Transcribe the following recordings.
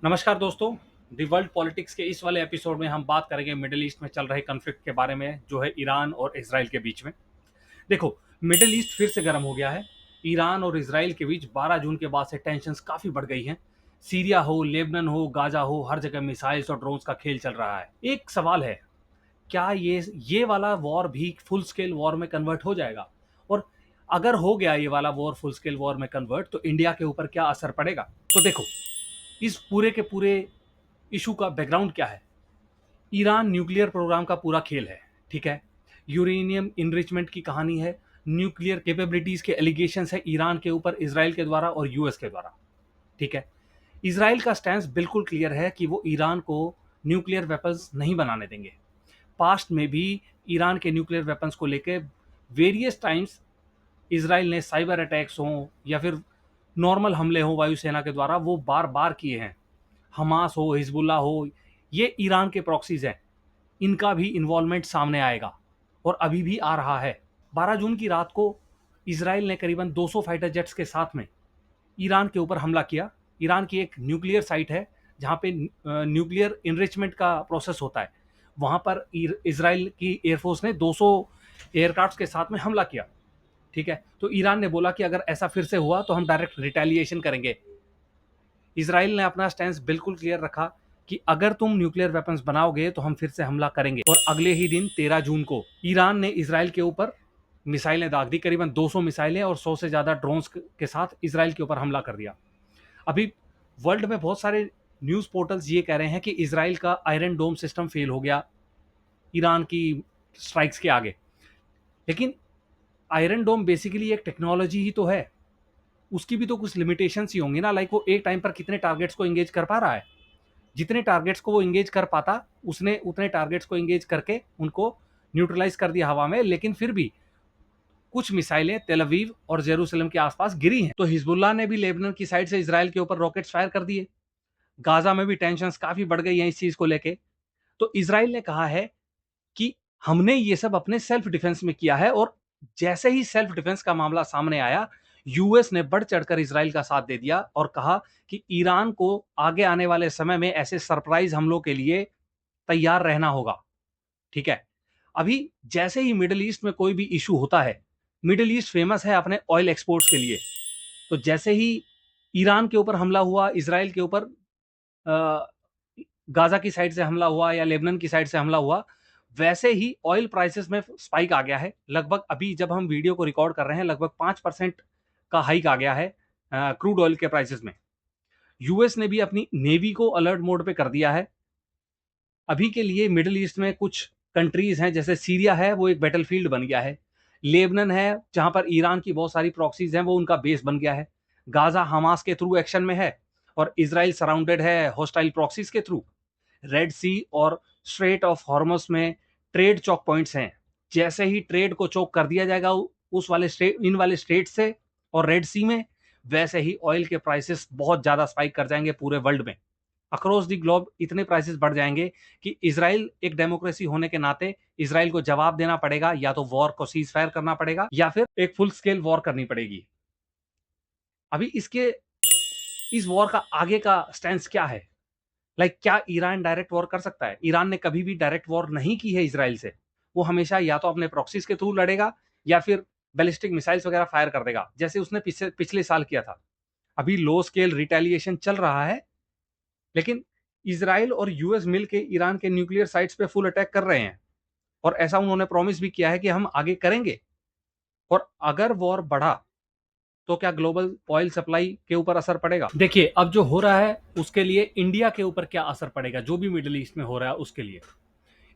नमस्कार दोस्तों। The world politics के इस वाले एपिसोड में हम बात करेंगे मिडिल ईस्ट में चल रहे कन्फ्लिक्ट के बारे में, जो है ईरान और इसराइल के बीच में। देखो, मिडिल ईस्ट फिर से गर्म हो गया है। ईरान और इसराइल के बीच 12 जून के बाद से टेंशन्स काफ़ी बढ़ गई हैं। सीरिया हो, लेबनन हो, गाजा हो, हर जगह मिसाइल्स और ड्रोन्स का खेल चल रहा है। एक सवाल है, क्या ये वाला वॉर भी फुल स्केल वॉर में कन्वर्ट हो जाएगा? और अगर हो गया ये वाला वॉर फुल स्केल वॉर में कन्वर्ट, तो इंडिया के ऊपर क्या असर पड़ेगा? तो देखो, इस पूरे के पूरे इशू का बैकग्राउंड क्या है। ईरान न्यूक्लियर प्रोग्राम का पूरा खेल है, ठीक है। यूरेनियम इनरिचमेंट की कहानी है। न्यूक्लियर कैपेबिलिटीज के एलिगेशंस है ईरान के ऊपर, इसराइल के द्वारा और यूएस के द्वारा, ठीक है। इसराइल का स्टैंस बिल्कुल क्लियर है कि वो ईरान को न्यूक्लियर वेपन्स नहीं बनाने देंगे। पास्ट में भी ईरान के न्यूक्लियर वेपन्स को लेकर वेरियस टाइम्स इसराइल ने साइबर अटैक्स हों या फिर नॉर्मल हमले हों वायुसेना के द्वारा, वो बार बार किए हैं। हमास हो, हिजबुल्ला हो, ये ईरान के प्रॉक्सीज हैं। इनका भी इन्वॉल्वमेंट सामने आएगा और अभी भी आ रहा है। 12 जून की रात को इसराइल ने करीबन 200 फाइटर जेट्स के साथ में ईरान के ऊपर हमला किया। ईरान की एक न्यूक्लियर साइट है जहाँ पे न्यूक्लियर इनरिचमेंट का प्रोसेस होता है। वहाँ पर इसराइल की एयरफोर्स ने 200 एयरक्राफ्ट के साथ में हमला किया, ठीक है। तो ईरान ने बोला कि अगर ऐसा फिर से हुआ तो हम डायरेक्ट रिटेलिएशन करेंगे। इसराइल ने अपना स्टैंस बिल्कुल क्लियर रखा कि अगर तुम न्यूक्लियर वेपन्स बनाओगे तो हम फिर से हमला करेंगे। और अगले ही दिन 13 जून को ईरान ने इसराइल के ऊपर मिसाइलें दाग दी। करीबन 200 मिसाइलें और 100 से ज़्यादा ड्रोन्स के साथ इसराइल के ऊपर हमला कर दिया। अभी वर्ल्ड में बहुत सारे न्यूज़ पोर्टल्स ये कह रहे हैं कि इसराइल का आयरन डोम सिस्टम फेल हो गया ईरान की स्ट्राइक्स के आगे। लेकिन आयरन डोम बेसिकली एक टेक्नोलॉजी ही तो है, उसकी भी तो कुछ लिमिटेशंस ही होंगी ना। लाइक वो एक टाइम पर कितने टारगेट्स को एंगेज कर पा रहा है। जितने टारगेट्स को वो एंगेज कर पाता, उसने उतने टारगेट्स को एंगेज करके उनको न्यूट्रलाइज कर दिया हवा में। लेकिन फिर भी कुछ मिसाइलें तेल अवीव और जेरूसलम के आसपास गिरी हैं। तो हिजबुल्लाह ने भी लेबनान की साइड से इसराइल के ऊपर रॉकेट्स फायर कर दिए। गाजा में भी टेंशन्स काफी बढ़ गई हैं इस चीज को लेके। तो इसराइल ने कहा है कि हमने ये सब अपने सेल्फ डिफेंस में किया है। और जैसे ही सेल्फ डिफेंस का मामला सामने आया, यूएस ने बढ़ चढ़कर इसराइल का साथ दे दिया और कहा कि ईरान को आगे आने वाले समय में ऐसे सरप्राइज हमलों के लिए तैयार रहना होगा, ठीक है। अभी जैसे ही मिडिल ईस्ट में कोई भी इशू होता है, मिडिल ईस्ट फेमस है अपने ऑयल एक्सपोर्ट्स के लिए। तो जैसे ही ईरान के ऊपर हमला हुआ, इसराइल के ऊपर गाजा की साइड से हमला हुआ या लेबनान की साइड से हमला हुआ, वैसे ही ऑयल प्राइसेस में स्पाइक आ गया है। लगभग अभी जब हम वीडियो को रिकॉर्ड कर रहे हैं, लगभग 5% का हाइक आ गया है क्रूड ऑयल के प्राइसेस में। यूएस ने भी अपनी नेवी को अलर्ट मोड पे कर दिया है। अभी के लिए मिडिल ईस्ट में कुछ कंट्रीज हैं, जैसे सीरिया है, वो एक बैटलफील्ड बन गया है। लेबनान है, जहां पर ईरान की बहुत सारी प्रॉक्सीज हैं, वो उनका बेस बन गया है। गाजा हमास के थ्रू एक्शन में है और इसराइल सराउंडेड है हॉस्टाइल प्रॉक्सीज के थ्रू। रेड सी और स्ट्रेट ऑफ हॉर्मस में ट्रेड चौक पॉइंट्स हैं। जैसे ही ट्रेड को चौक कर दिया जाएगा उस वाले स्टेट, इन वाले स्टेट से और रेड सी में, वैसे ही ऑयल के प्राइसेस बहुत ज्यादा स्पाइक कर जाएंगे पूरे वर्ल्ड में। अक्रॉस दी ग्लोब इतने प्राइसेस बढ़ जाएंगे कि इसराइल एक डेमोक्रेसी होने के नाते इसराइल को जवाब देना पड़ेगा। या तो वॉर को सीज फायर करना पड़ेगा या फिर एक फुल स्केल वॉर करनी पड़ेगी। अभी इसके इस वॉर का आगे का स्टैंस क्या है? क्या ईरान डायरेक्ट वॉर कर सकता है? ईरान ने कभी भी डायरेक्ट वॉर नहीं की है इसराइल से। वो हमेशा या तो अपने प्रॉक्सीज के थ्रू लड़ेगा या फिर बैलिस्टिक मिसाइल्स वगैरह फायर कर देगा, जैसे उसने पिछले साल किया था। अभी लो स्केल रिटेलिएशन चल रहा है, लेकिन इसराइल और यूएस मिल के ईरान के न्यूक्लियर साइट्स पे फुल अटैक कर रहे हैं। और ऐसा उन्होंने प्रॉमिस भी किया है कि हम आगे करेंगे। और अगर वॉर बढ़ा तो क्या ग्लोबल ऑयल सप्लाई के ऊपर असर पड़ेगा? देखिए, अब जो हो रहा है उसके लिए इंडिया के ऊपर क्या असर पड़ेगा, जो भी मिडिल ईस्ट में हो रहा है उसके लिए।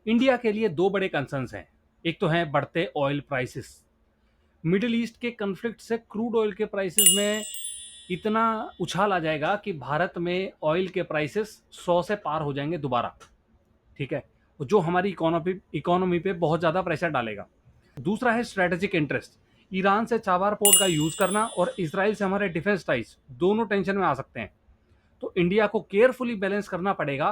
इंडिया के लिए दो बड़े कंसर्न्स हैं। एक तो है बढ़ते ऑयल प्राइसेस। मिडिल ईस्ट के कन्फ्लिक्ट से क्रूड ऑयल के प्राइसेस में इतना उछाल आ जाएगा कि भारत में ऑयल के प्राइसेस 100 से पार हो जाएंगे दोबारा, ठीक है। जो हमारी इकोनॉमी पे बहुत ज़्यादा प्रेशर डालेगा। दूसरा है स्ट्रेटेजिक इंटरेस्ट। ईरान से चाबार पोर्ट का यूज़ करना और इसराइल से हमारे डिफेंस टाइज दोनों टेंशन में आ सकते हैं। तो इंडिया को केयरफुली बैलेंस करना पड़ेगा